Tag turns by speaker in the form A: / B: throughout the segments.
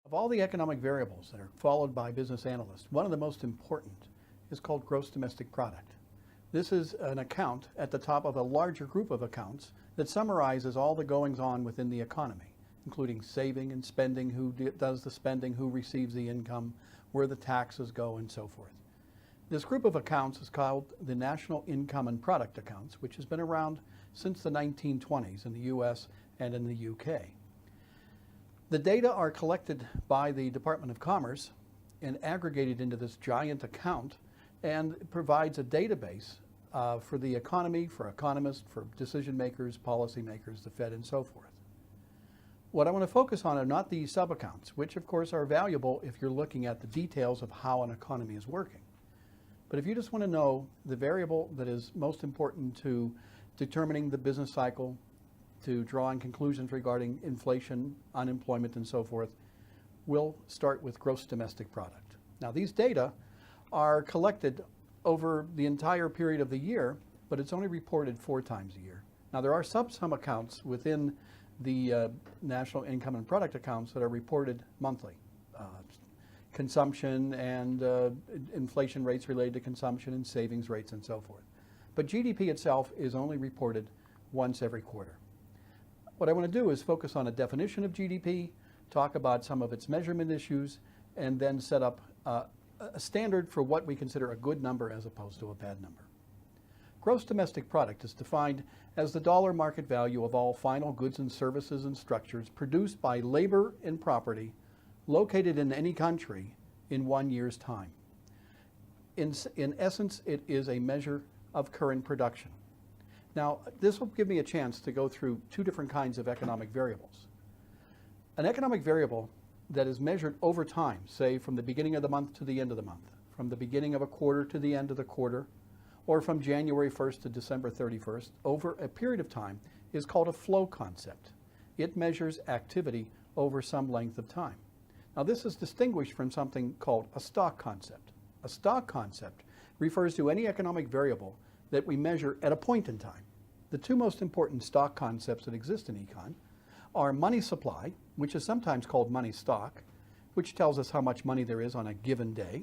A: Of all the economic variables that are followed by business analysts, one of the most important is called gross domestic product. This is an account at the top of a larger group of accounts that summarizes all the goings on within the economy, including saving and spending, who does the spending, who receives the income, where the taxes go, and so forth. This group of accounts is called the National Income and Product Accounts, which has been around since the 1920s in the US and in the UK. The data are collected by the Department of Commerce and aggregated into this giant account, and it provides a database for the economy, for economists, for decision makers, policy makers, the Fed, and so forth. What I want to focus on are not the sub-accounts, which of course are valuable if you're looking at the details of how an economy is working. But if you just want to know the variable that is most important to determining the business cycle, to drawing conclusions regarding inflation, unemployment, and so forth, we'll start with gross domestic product. Now, these data are collected over the entire period of the year, but it's only reported 4 times a year. Now, there are some accounts within the National Income and Product Accounts that are reported monthly. Consumption and inflation rates related to consumption and savings rates and so forth. But GDP itself is only reported once every quarter. What I want to do is focus on a definition of GDP, talk about some of its measurement issues, and then set up a standard for what we consider a good number as opposed to a bad number. Gross domestic product is defined as the dollar market value of all final goods and services and structures produced by labor and property located in any country in 1 year's time. In essence, it is a measure of current production. Now, this will give me a chance to go through 2 different kinds of economic variables. An economic variable that is measured over time, say from the beginning of the month to the end of the month, from the beginning of a quarter to the end of the quarter, or from January 1st to December 31st, over a period of time, is called a flow concept. It measures activity over some length of time. Now, this is distinguished from something called a stock concept. A stock concept refers to any economic variable that we measure at a point in time. The 2 most important stock concepts that exist in econ are money supply, which is sometimes called money stock, which tells us how much money there is on a given day,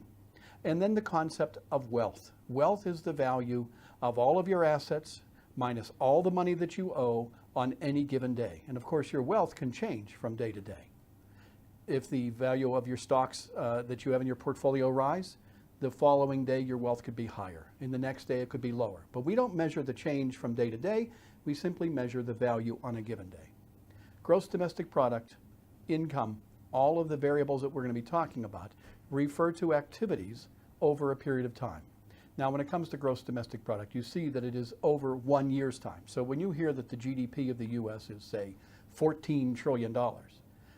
A: and then the concept of wealth. Wealth is the value of all of your assets minus all the money that you owe on any given day. And of course, your wealth can change from day to day. If the value of your stocks that you have in your portfolio rise, the following day your wealth could be higher. In the next day it could be lower. But we don't measure the change from day to day. We simply measure the value on a given day. Gross domestic product, income, all of the variables that we're going to be talking about refer to activities over a period of time. Now, when it comes to gross domestic product, you see that it is over 1 year's time. So when you hear that the GDP of the US is, say, $14 trillion,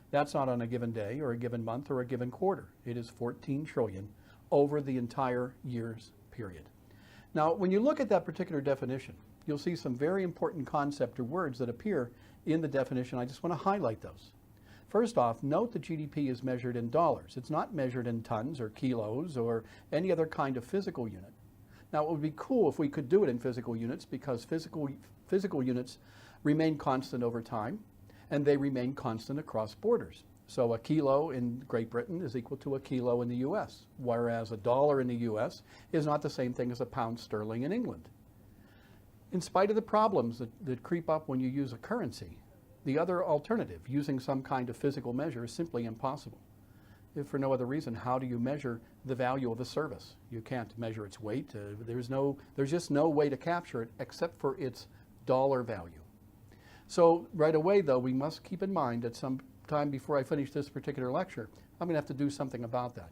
A: that's not on a given day or a given month or a given quarter. It is 14 trillion over the entire year's period. Now, when you look at that particular definition, you'll see some very important concept or words that appear in the definition. I just want to highlight those. First off, note that GDP is measured in dollars. It's not measured in tons or kilos or any other kind of physical unit. Now, it would be cool if we could do it in physical units because physical units remain constant over time and they remain constant across borders. So a kilo in Great Britain is equal to a kilo in the US, whereas a dollar in the US is not the same thing as a pound sterling in England. In spite of the problems that creep up when you use a currency, the other alternative, using some kind of physical measure, is simply impossible. If for no other reason, how do you measure the value of a service? You can't measure its weight. There's just no way to capture it except for its dollar value. So right away, though, we must keep in mind at some time before I finish this particular lecture, I'm going to have to do something about that.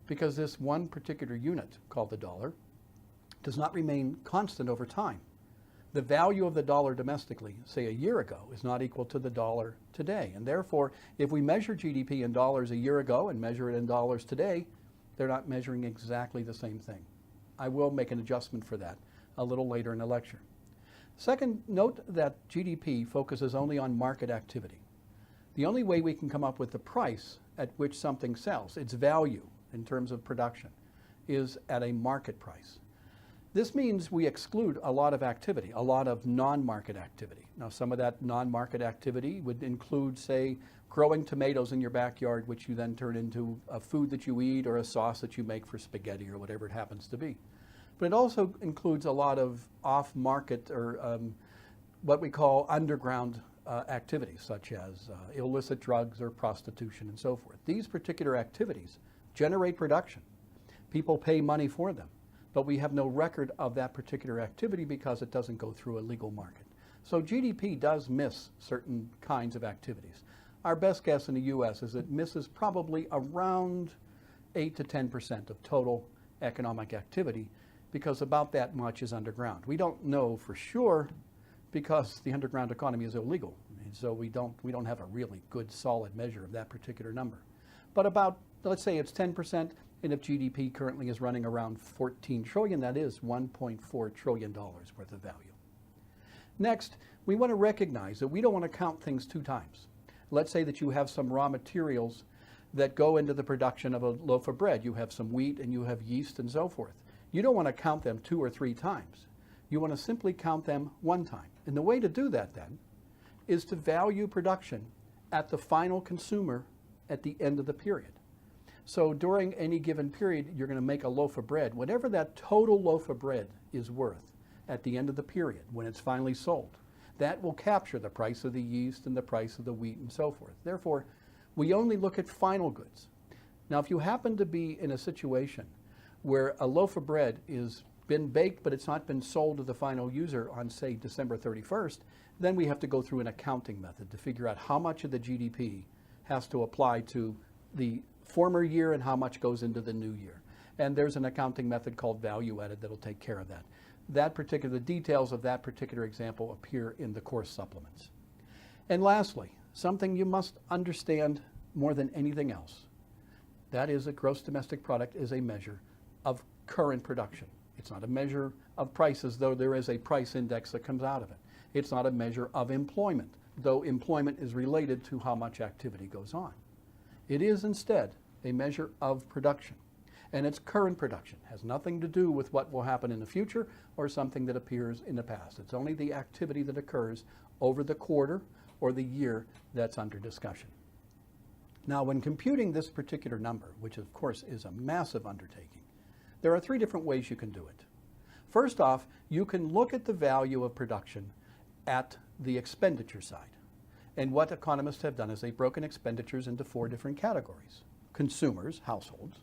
A: Because this one particular unit, called the dollar, does not remain constant over time. The value of the dollar domestically, say a year ago, is not equal to the dollar today. And therefore, if we measure GDP in dollars a year ago and measure it in dollars today, they're not measuring exactly the same thing. I will make an adjustment for that a little later in the lecture. Second, note that GDP focuses only on market activity. The only way we can come up with the price at which something sells, its value in terms of production, is at a market price. This means we exclude a lot of activity, a lot of non-market activity. Now, some of that non-market activity would include, say, growing tomatoes in your backyard, which you then turn into a food that you eat or a sauce that you make for spaghetti or whatever it happens to be. But it also includes a lot of off-market or what we call underground activities, such as illicit drugs or prostitution and so forth. These particular activities generate production. People pay money for them, but we have no record of that particular activity because it doesn't go through a legal market. So GDP does miss certain kinds of activities. Our best guess in the US is it misses probably around 8 to 10% of total economic activity because about that much is underground. We don't know for sure because the underground economy is illegal. And so we don't have a really good solid measure of that particular number. But about, let's say it's 10%, and if GDP currently is running around 14 trillion, that is $1.4 trillion worth of value. Next, we want to recognize that we don't want to count things two times. Let's say that you have some raw materials that go into the production of a loaf of bread. You have some wheat and you have yeast and so forth. You don't want to count them 2 or 3 times. You want to simply count them one time. And the way to do that then is to value production at the final consumer at the end of the period. So during any given period, you're going to make a loaf of bread. Whatever that total loaf of bread is worth at the end of the period, when it's finally sold, that will capture the price of the yeast and the price of the wheat and so forth. Therefore, we only look at final goods. Now, if you happen to be in a situation where a loaf of bread is been baked, but it's not been sold to the final user on, say, December 31st, then we have to go through an accounting method to figure out how much of the GDP has to apply to the former year and how much goes into the new year. And there's an accounting method called value added that'll take care of that. The details of that particular example appear in the course supplements. And lastly, something you must understand more than anything else. That is that gross domestic product is a measure of current production. It's not a measure of prices, though there is a price index that comes out of it. It's not a measure of employment, though employment is related to how much activity goes on. It is instead a measure of production. And it's current production. It has nothing to do with what will happen in the future or something that appears in the past. It's only the activity that occurs over the quarter or the year that's under discussion. Now, when computing this particular number, which of course is a massive undertaking, there are 3 different ways you can do it. First off, you can look at the value of production at the expenditure side. And what economists have done is they've broken expenditures into 4 different categories. Consumers, households;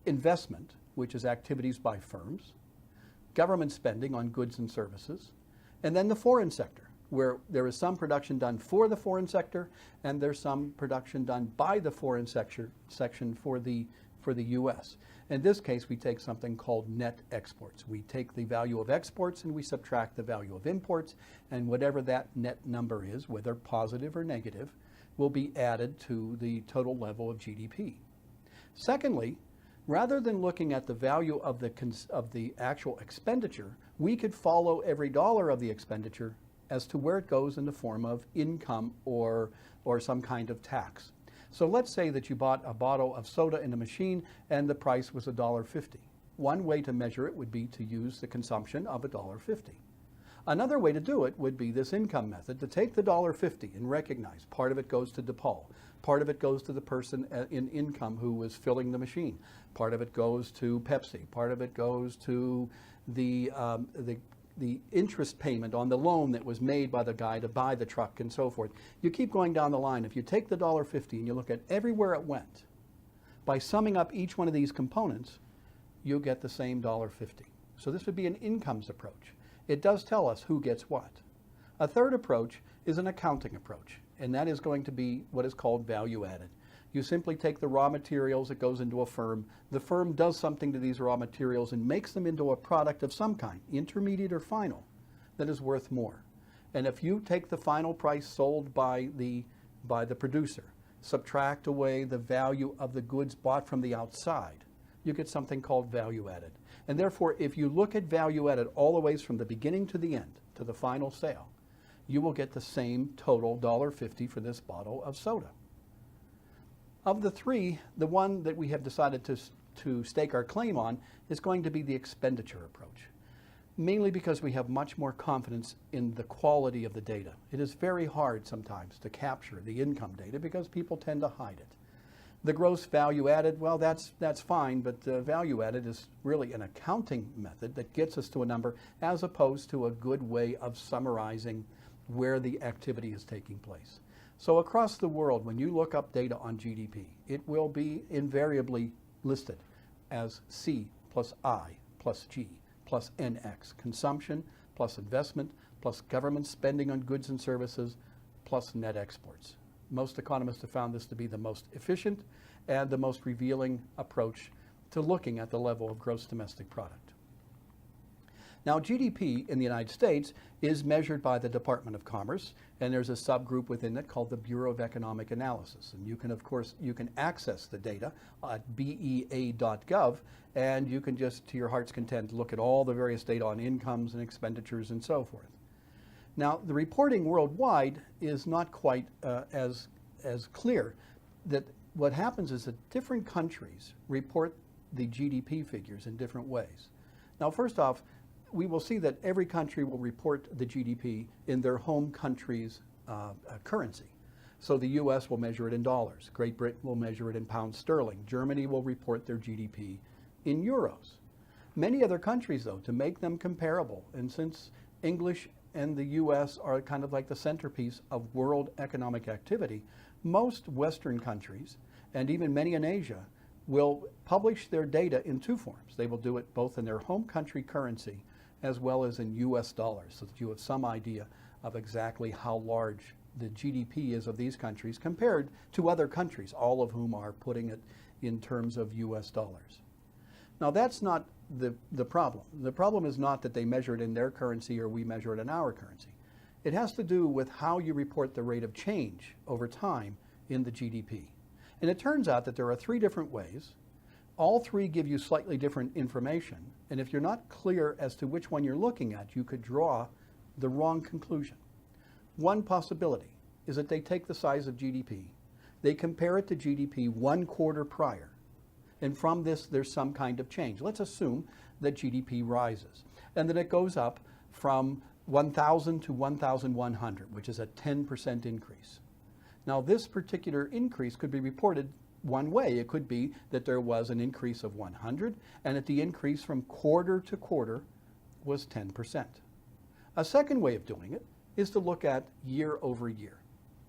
A: investment, which is activities by firms; government spending on goods and services; and then the foreign sector, where there is some production done for the foreign sector and there's some production done by the foreign section for the U.S. In this case, we take something called net exports. We take the value of exports and we subtract the value of imports, and whatever that net number is, whether positive or negative, will be added to the total level of GDP. Secondly, rather than looking at the value of the actual expenditure, we could follow every dollar of the expenditure as to where it goes in the form of income or some kind of tax. So let's say that you bought a bottle of soda in a machine and the price was $1.50. One way to measure it would be to use the consumption of $1.50. Another way to do it would be this income method, to take the $1.50 and recognize part of it goes to DePaul, part of it goes to the person in income who was filling the machine, part of it goes to Pepsi, part of it goes to the interest payment on the loan that was made by the guy to buy the truck and so forth. You keep going down the line. If you take the $1.50 and you look at everywhere it went, by summing up each one of these components, you'll get the same $1.50. So this would be an incomes approach. It does tell us who gets what. A third approach is an accounting approach, and that is going to be what is called value added. You simply take the raw materials that goes into a firm. The firm does something to these raw materials and makes them into a product of some kind, intermediate or final, that is worth more. And if you take the final price sold by the producer, subtract away the value of the goods bought from the outside, you get something called value added. And therefore, if you look at value added all the ways from the beginning to the end, to the final sale, you will get the same total $1.50 for this bottle of soda. Of the 3, the one that we have decided to stake our claim on is going to be the expenditure approach. mainly because we have much more confidence in the quality of the data. It is very hard sometimes to capture the income data because people tend to hide it. The gross value added, well, that's fine, but value added is really an accounting method that gets us to a number as opposed to a good way of summarizing where the activity is taking place. So across the world, when you look up data on GDP, it will be invariably listed as C plus I plus G plus NX, consumption plus investment plus government spending on goods and services plus net exports. Most economists have found this to be the most efficient and the most revealing approach to looking at the level of gross domestic product. Now, GDP in the United States is measured by the Department of Commerce, and there's a subgroup within it called the Bureau of Economic Analysis. And you can, of course, access the data at bea.gov, and you can just, to your heart's content, look at all the various data on incomes and expenditures and so forth. Now, the reporting worldwide is not quite as clear. That what happens is that different countries report the GDP figures in different ways. Now, first off, we will see that every country will report the GDP in their home country's currency. So the US will measure it in dollars. Great Britain will measure it in pounds sterling. Germany will report their GDP in euros. Many other countries, though, to make them comparable, and since English and the US are kind of like the centerpiece of world economic activity, most Western countries, and even many in Asia, will publish their data in two forms. They will do it both in their home country currency as well as in US dollars, so that you have some idea of exactly how large the GDP is of these countries compared to other countries, all of whom are putting it in terms of US dollars. Now, that's not the problem. The problem is not that they measure it in their currency or we measure it in our currency. It has to do with how you report the rate of change over time in the GDP. And it turns out that there are three different ways. All three give you slightly different information. And if you're not clear as to which one you're looking at, you could draw the wrong conclusion. One possibility is that they take the size of GDP, they compare it to GDP 1 quarter prior, and from this there's some kind of change. Let's assume that GDP rises and that it goes up from 1,000 to 1,100, which is a 10% increase. Now, this particular increase could be reported one way. It could be that there was an increase of 100 and that the increase from quarter to quarter was 10%. A second way of doing it is to look at year over year.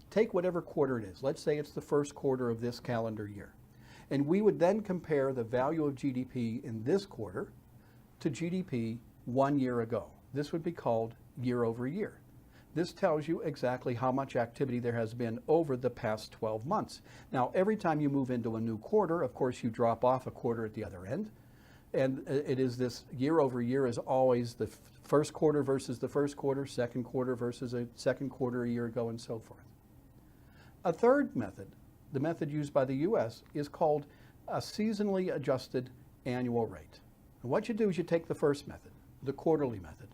A: Take whatever quarter it is. Let's say it's the first quarter of this calendar year. And we would then compare the value of GDP in this quarter to GDP 1 year ago. This would be called year over year. This tells you exactly how much activity there has been over the past 12 months. Now, every time you move into a new quarter, of course, you drop off a quarter at the other end. And it is this year over year is always the first quarter versus the first quarter, second quarter versus a second quarter a year ago, and so forth. A third method, the method used by the US, is called a seasonally adjusted annual rate. And what you do is you take the first method, the quarterly method,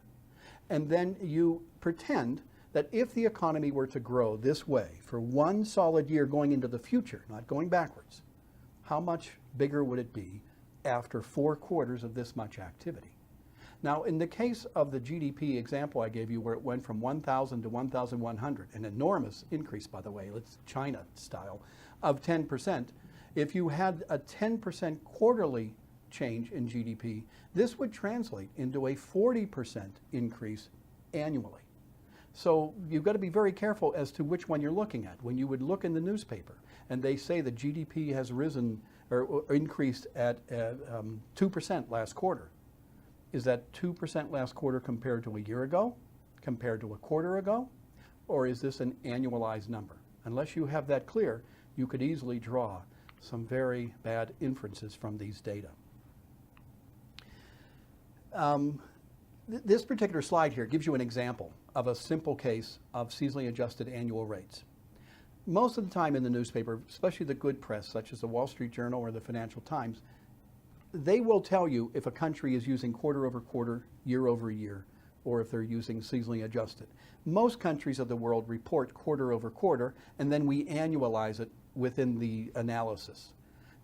A: and then you pretend that if the economy were to grow this way for one solid year going into the future, not going backwards, how much bigger would it be after 4 quarters of this much activity? Now, in the case of the GDP example I gave you, where it went from 1,000 to 1,100, an enormous increase, by the way, it's China style, of 10%, if you had a 10% quarterly change in GDP, this would translate into a 40% increase annually. So you've got to be very careful as to which one you're looking at. When you would look in the newspaper and they say that GDP has risen or increased at 2% last quarter, is that 2% last quarter compared to a year ago, compared to a quarter ago, or is this an annualized number? Unless you have that clear, you could easily draw some very bad inferences from these data. This particular slide here gives you an example of a simple case of seasonally adjusted annual rates. Most of the time in the newspaper, especially the good press, such as the Wall Street Journal or the Financial Times, they will tell you if a country is using quarter over quarter, year over year, or if they're using seasonally adjusted. Most countries of the world report quarter over quarter, and then we annualize it within the analysis.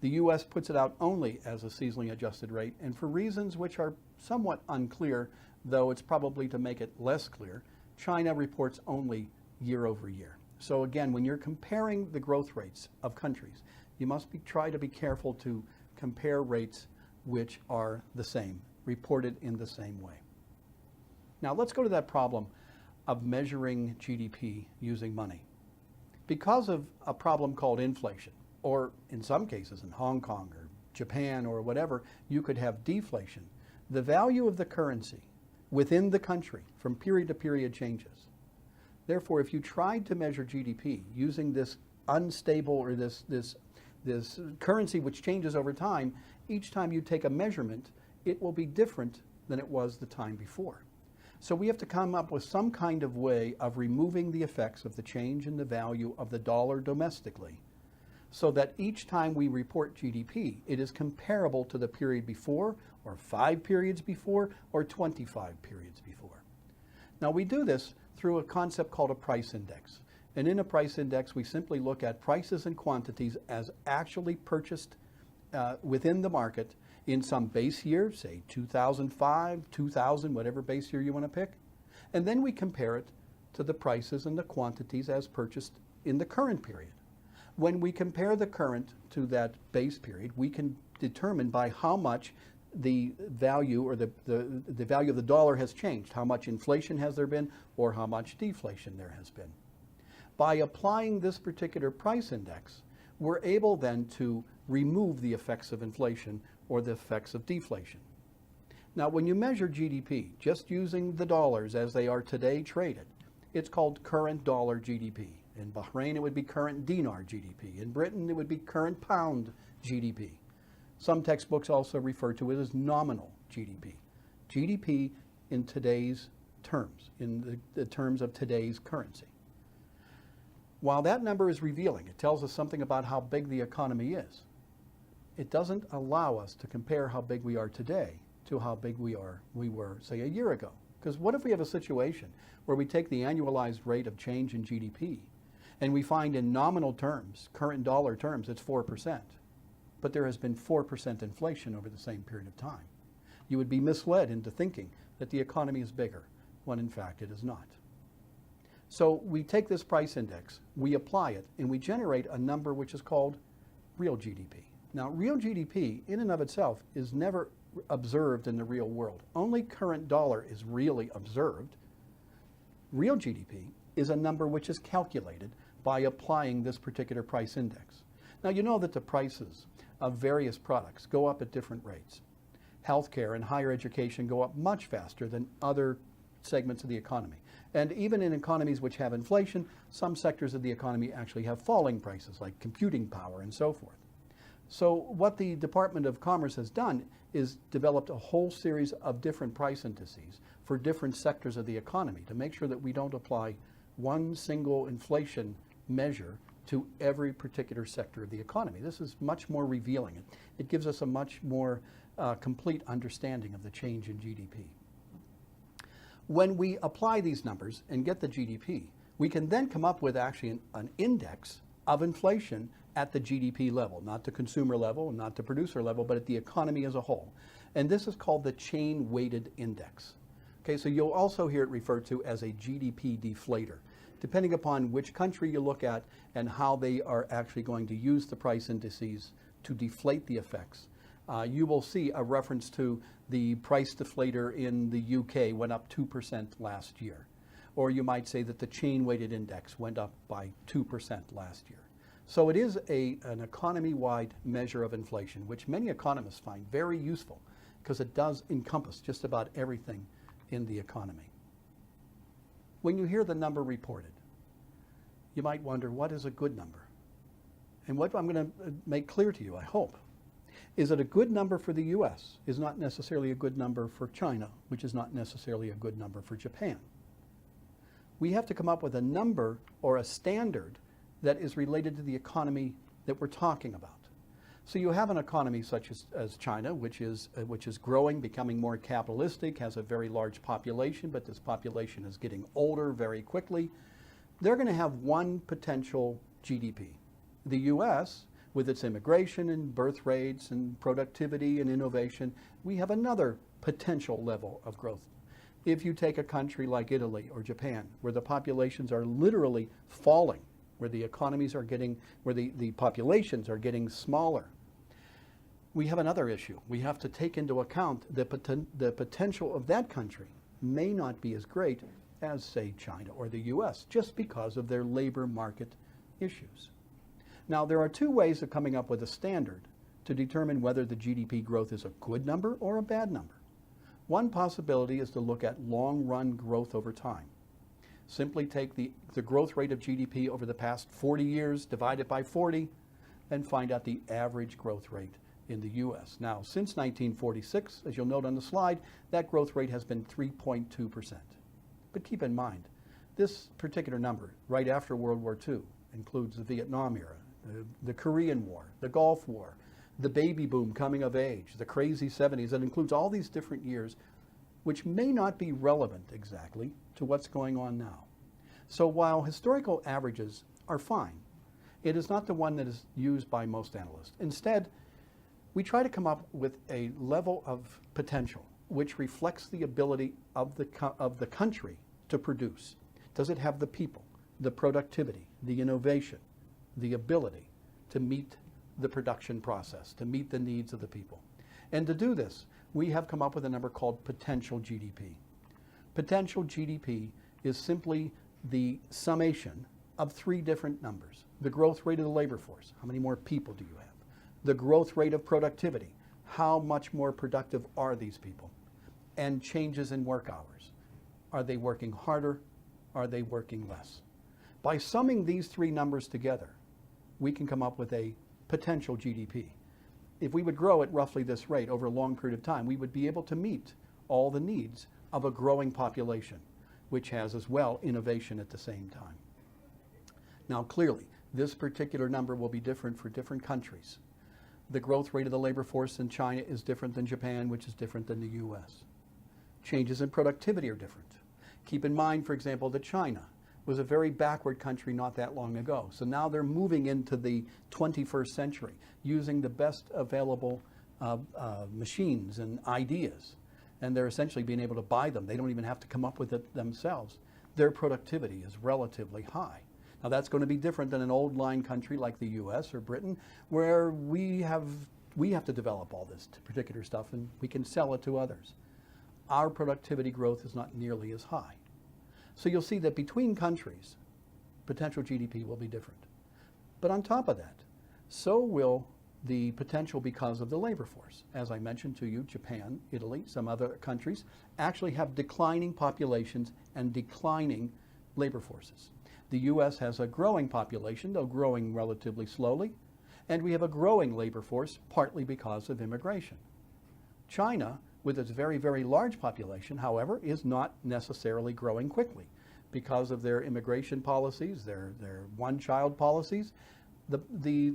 A: The US puts it out only as a seasonally adjusted rate, and for reasons which are somewhat unclear, though it's probably to make it less clear, China reports only year over year. So again, when you're comparing the growth rates of countries, you must try to be careful to compare rates which are the same, reported in the same way. Now let's go to that problem of measuring GDP using money. Because of a problem called inflation, or in some cases in Hong Kong or Japan or whatever, you could have deflation. The value of the currency within the country from period to period changes. Therefore, if you tried to measure GDP using this unstable or this currency which changes over time, each time you take a measurement, it will be different than it was the time before. So we have to come up with some kind of way of removing the effects of the change in the value of the dollar domestically, so that each time we report GDP, it is comparable to the period before, or 5 periods before, or 25 periods before. Now we do this through a concept called a price index. And in a price index, we simply look at prices and quantities as actually purchased within the market in some base year, say 2005, 2000, whatever base year you want to pick. And then we compare it to the prices and the quantities as purchased in the current period. When we compare the current to that base period, we can determine by how much the value or the value of the dollar has changed, how much inflation has there been, or how much deflation there has been. By applying this particular price index, we're able then to remove the effects of inflation or the effects of deflation. Now, when you measure GDP, just using the dollars as they are today traded, it's called current dollar GDP. In Bahrain, it would be current dinar GDP. In Britain, it would be current pound GDP. Some textbooks also refer to it as nominal GDP. GDP in today's terms, in the terms of today's currency. While that number is revealing, it tells us something about how big the economy is. It doesn't allow us to compare how big we are today to how big we were, say, a year ago. Because what if we have a situation where we take the annualized rate of change in GDP and we find in nominal terms, current dollar terms, it's 4%. But there has been 4% inflation over the same period of time. You would be misled into thinking that the economy is bigger, when in fact it is not. So we take this price index, we apply it, and we generate a number which is called real GDP. Now, real GDP in and of itself is never observed in the real world. Only current dollar is really observed. Real GDP is a number which is calculated by applying this particular price index. Now, you know that the prices of various products go up at different rates. Healthcare and higher education go up much faster than other segments of the economy. And even in economies which have inflation, some sectors of the economy actually have falling prices, like computing power and so forth. So what the Department of Commerce has done is developed a whole series of different price indices for different sectors of the economy to make sure that we don't apply one single inflation measure to every particular sector of the economy. This is much more revealing. It gives us a much more complete understanding of the change in GDP. When we apply these numbers and get the GDP, we can then come up with actually an index of inflation at the GDP level, not the consumer level, not the producer level, but at the economy as a whole. And this is called the chain-weighted index. Okay, so you'll also hear it referred to as a GDP deflator, depending upon which country you look at and how they are actually going to use the price indices to deflate the effects. You will see a reference to the price deflator in the UK went up 2% last year. Or you might say that the chain-weighted index went up by 2% last year. So it is an economy-wide measure of inflation, which many economists find very useful because it does encompass just about everything in the economy. When you hear the number reported, you might wonder, what is a good number? And what I'm going to make clear to you, I hope, is that a good number for the US is not necessarily a good number for China, which is not necessarily a good number for Japan. We have to come up with a number or a standard that is related to the economy that we're talking about. So you have an economy such as China, which is growing, becoming more capitalistic, has a very large population, but this population is getting older very quickly. They're going to have one potential GDP. The US, with its immigration and birth rates and productivity and innovation, we have another potential level of growth. If you take a country like Italy or Japan, where the populations are literally falling, where the economies are getting, where the populations are getting smaller, we have another issue. We have to take into account the potential of that country may not be as great as, say, China or the US, just because of their labor market issues. Now, there are two ways of coming up with a standard to determine whether the GDP growth is a good number or a bad number. One possibility is to look at long-run growth over time. Simply take the growth rate of GDP over the past 40 years, divide it by 40, and find out the average growth rate in the US. Now, since 1946, as you'll note on the slide, that growth rate has been 3.2%. But keep in mind, this particular number, right after World War II, includes the Vietnam era, the Korean War, the Gulf War, the baby boom coming of age, the crazy 70s. That includes all these different years, which may not be relevant exactly to what's going on now. So while historical averages are fine, it is not the one that is used by most analysts. Instead, we try to come up with a level of potential which reflects the ability of the country to produce. Does it have the people, the productivity, the innovation, the ability to meet the production process, to meet the needs of the people? And to do this, we have come up with a number called potential GDP. Potential GDP is simply the summation of three different numbers. The growth rate of the labor force, how many more people do you have? The growth rate of productivity, how much more productive are these people? And changes in work hours. Are they working harder? Are they working less? By summing these three numbers together, we can come up with a potential GDP. If we would grow at roughly this rate over a long period of time, we would be able to meet all the needs of a growing population, which has as well innovation at the same time. Now, clearly, this particular number will be different for different countries. The growth rate of the labor force in China is different than Japan, which is different than the US. Changes in productivity are different. Keep in mind, for example, that China was a very backward country not that long ago. So now they're moving into the 21st century, using the best available machines and ideas. And they're essentially being able to buy them. They don't even have to come up with it themselves. Their productivity is relatively high. Now, that's going to be different than an old line country like the US or Britain, where we have to develop all this particular stuff and we can sell it to others. Our productivity growth is not nearly as high. So you'll see that between countries, potential GDP will be different. But on top of that, so will the potential because of the labor force. As I mentioned to you, Japan, Italy, some other countries actually have declining populations and declining labor forces. The US has a growing population, though growing relatively slowly, and we have a growing labor force, partly because of immigration. China, with its very, very large population, however, is not necessarily growing quickly because of their immigration policies, their one-child policies. The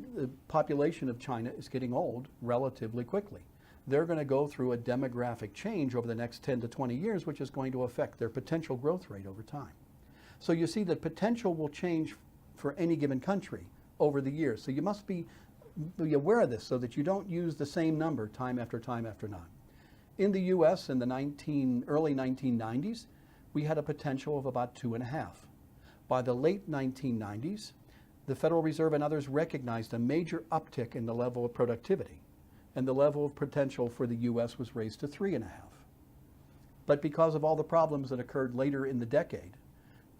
A: population of China is getting old relatively quickly. They're going to go through a demographic change over the next 10 to 20 years, which is going to affect their potential growth rate over time. So you see that potential will change for any given country over the years. So you must be aware of this so that you don't use the same number time after time after time. In the US in the early 1990s, we had a potential of about 2.5. By the late 1990s, the Federal Reserve and others recognized a major uptick in the level of productivity, and the level of potential for the US was raised to 3.5. But because of all the problems that occurred later in the decade,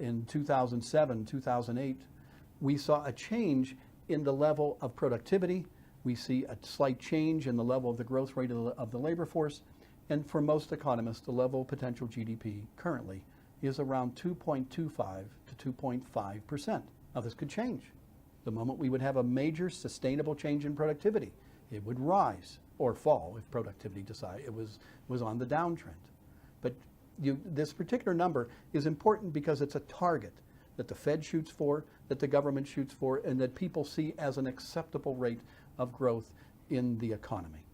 A: in 2007, 2008, we saw a change in the level of productivity. We see a slight change in the level of the growth rate of the labor force. And for most economists, the level of potential GDP currently is around 2.25 to 2.5%. Now, this could change. The moment we would have a major sustainable change in productivity, it would rise or fall if productivity decided it was on the downtrend. But this particular number is important because it's a target that the Fed shoots for, that the government shoots for, and that people see as an acceptable rate of growth in the economy.